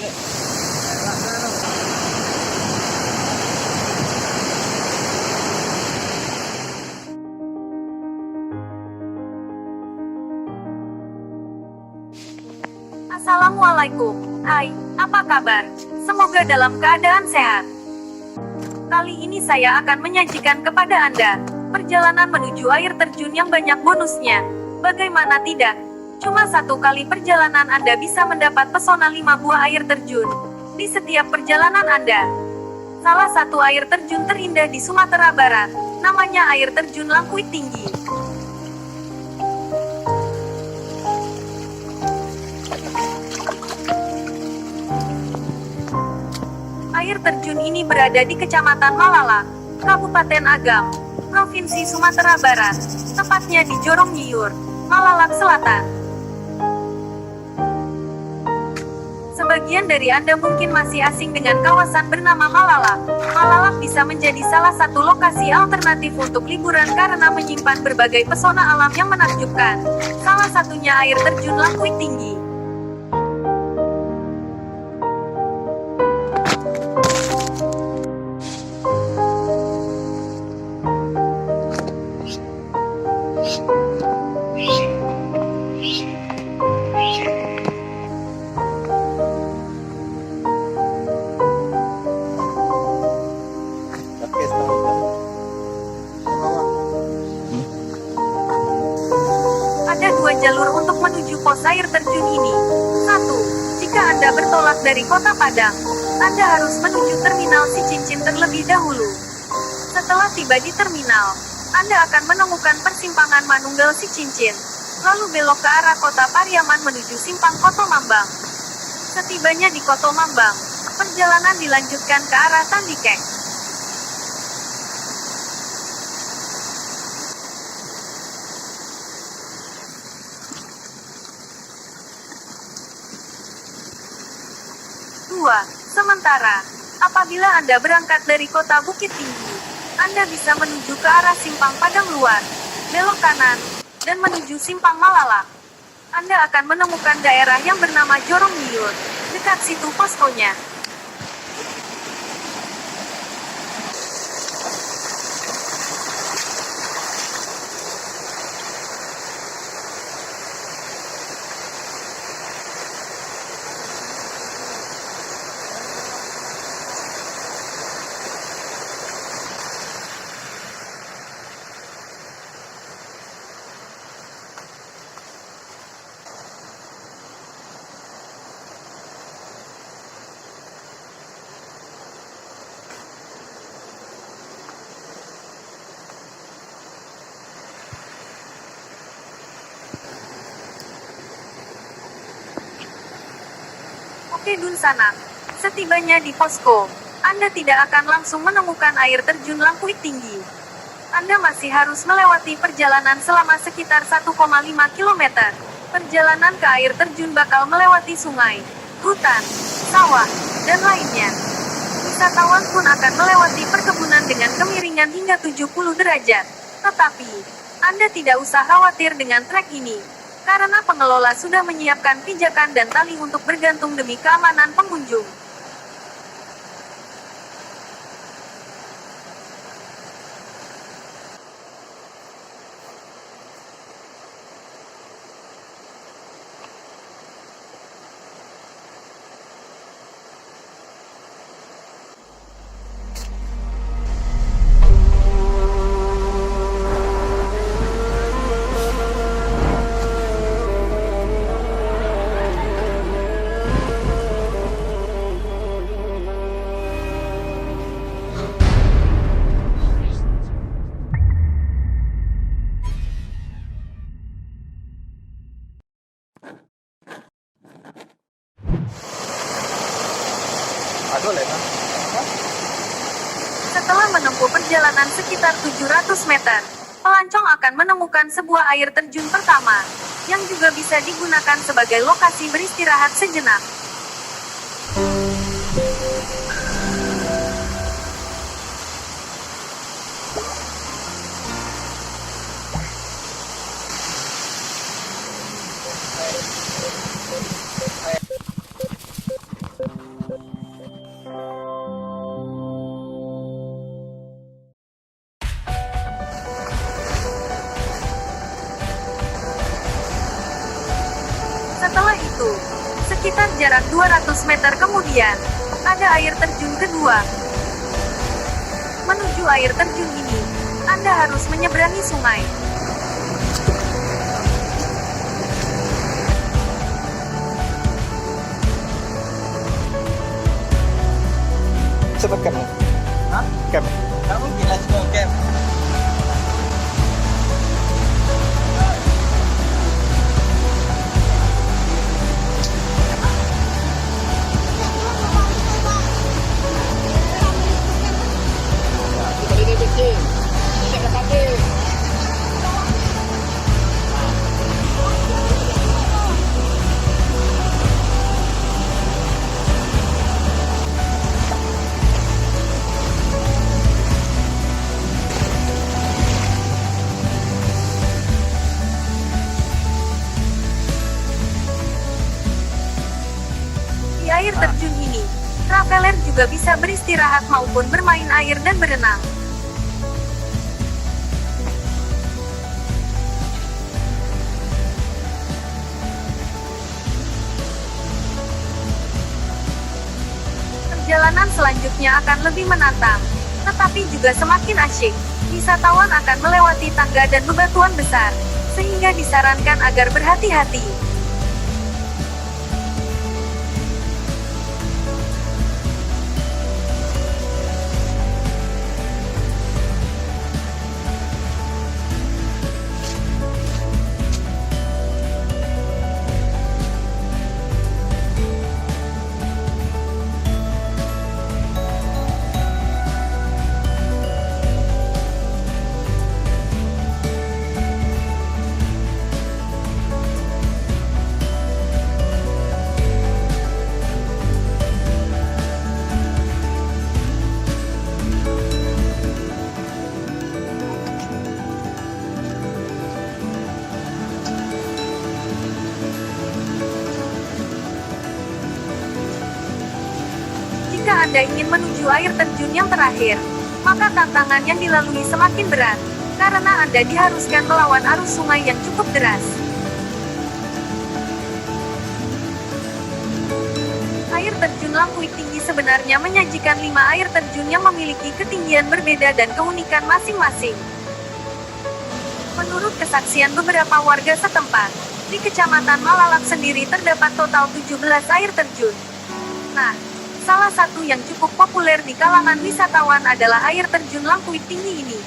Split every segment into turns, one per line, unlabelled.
Assalamualaikum. Hai, apa kabar? Semoga dalam keadaan sehat. Kali ini saya akan menyajikan kepada Anda perjalanan menuju air terjun yang banyak bonusnya. Bagaimana tidak? Cuma satu kali perjalanan Anda bisa mendapat pesona 5 buah air terjun di setiap perjalanan Anda. Salah satu air terjun terindah di Sumatera Barat, namanya air terjun Langkuit Tinggi. Air terjun ini berada di Kecamatan Malalak, Kabupaten Agam, Provinsi Sumatera Barat, tepatnya di Jorong Nyiur, Malalak Selatan. Sebagian dari Anda mungkin masih asing dengan kawasan bernama Malalak. Malalak bisa menjadi salah satu lokasi alternatif untuk liburan karena menyimpan berbagai pesona alam yang menakjubkan. Salah satunya air terjun Langkuit Tinggi. Ada dua jalur untuk menuju pos air terjun ini. 1. Jika Anda bertolak dari Kota Padang, Anda harus menuju Terminal Cicincin terlebih dahulu. Setelah tiba di terminal, Anda akan menemukan persimpangan Manunggal Cicincin, lalu belok ke arah Kota Pariaman menuju Simpang Koto Mambang. Setibanya di Koto Mambang, perjalanan dilanjutkan ke arah Tandikek. Sementara, apabila Anda berangkat dari kota Bukit Tinggi, Anda bisa menuju ke arah Simpang Padang Luar, belok kanan, dan menuju Simpang Malalak. Anda akan menemukan daerah yang bernama Jorong Nyiur, dekat situ poskonya. Oke Dunsanak, setibanya di posko, Anda tidak akan langsung menemukan air terjun Langkuit Tinggi. Anda masih harus melewati perjalanan selama sekitar 1,5 km. Perjalanan ke air terjun bakal melewati sungai, hutan, sawah, dan lainnya. Wisatawan pun akan melewati perkebunan dengan kemiringan hingga 70 derajat. Tetapi, Anda tidak usah khawatir dengan trek ini, karena pengelola sudah menyiapkan pijakan dan tali untuk bergantung demi keamanan pengunjung. Setelah menempuh perjalanan sekitar 700 meter, pelancong akan menemukan sebuah air terjun pertama, yang juga bisa digunakan sebagai lokasi beristirahat sejenak. Setelah itu, sekitar jarak 200 meter kemudian, ada air terjun kedua. Menuju air terjun ini, Anda harus menyeberangi sungai.
Sempat kamu?
Hah?
Camp.
Kamu gila semua camp. Ini kecil. Ini kaki.
Di air terjun ini, traveler juga bisa beristirahat maupun bermain air dan berenang. Perjalanan selanjutnya akan lebih menantang, tetapi juga semakin asyik. Wisatawan akan melewati tangga dan bebatuan besar, sehingga disarankan agar berhati-hati. Jika Anda ingin menuju air terjun yang terakhir, maka tantangan yang dilalui semakin berat, karena Anda diharuskan melawan arus sungai yang cukup deras. Air terjun Langkuit Tinggi sebenarnya menyajikan 5 air terjun yang memiliki ketinggian berbeda dan keunikan masing-masing. Menurut kesaksian beberapa warga setempat, di Kecamatan Malalak sendiri terdapat total 17 air terjun. Nah, salah satu yang cukup populer di kalangan wisatawan adalah air terjun Langkuit Tinggi ini.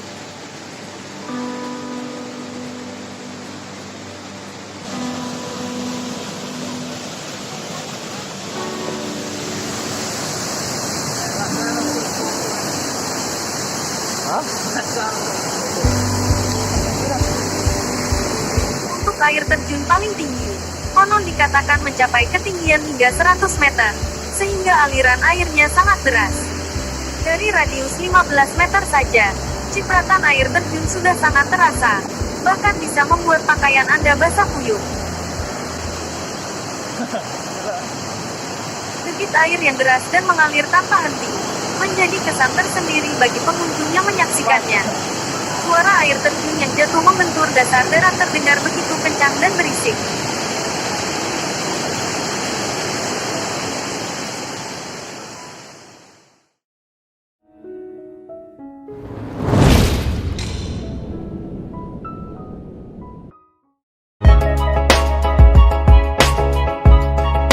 Untuk air terjun paling tinggi, konon dikatakan mencapai ketinggian hingga 100 meter, sehingga aliran airnya sangat deras. Dari radius 15 meter saja, cipratan air terjun sudah sangat terasa, bahkan bisa membuat pakaian Anda basah kuyup. Debit air yang deras dan mengalir tanpa henti, menjadi kesan tersendiri bagi pengunjung yang menyaksikannya. Suara air terjun yang jatuh membentur dasar darat terdengar begitu kencang dan berisik.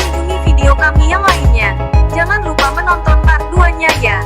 Kunjungi video kami yang lainnya. Jangan lupa menonton part 2-nya ya.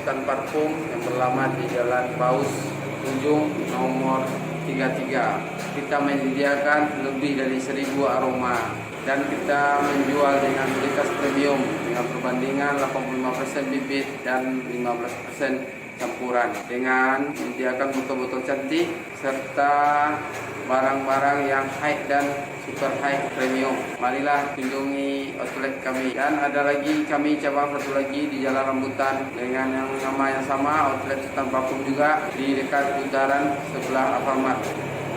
Sultan Parfum yang beralamat di Jalan Paus Ujung nomor 33. Kita menyediakan lebih dari 1000 aroma dan kita menjual dengan kualitas premium dengan perbandingan 85% bibit dan 15% campuran, dengan menyediakan botol-botol cantik serta barang-barang yang high dan super high premium. Marilah kunjungi outlet kami. Dan ada lagi kami cabang satu lagi di Jalan Rambutan dengan yang nama yang sama, outlet Sultan Parfum juga di dekat putaran sebelah Alfamart.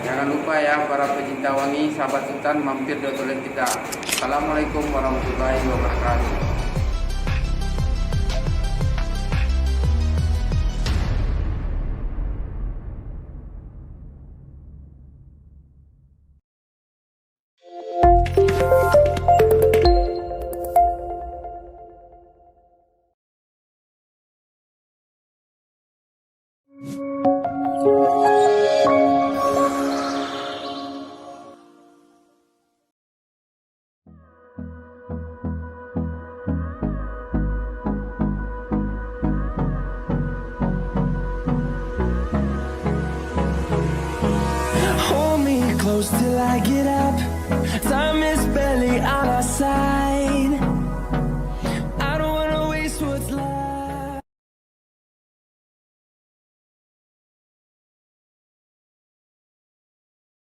Jangan lupa ya para pecinta wangi, sahabat Sultan, mampir di outlet kita. Assalamualaikum warahmatullahi wabarakatuh.
Hold me close till I get up. Time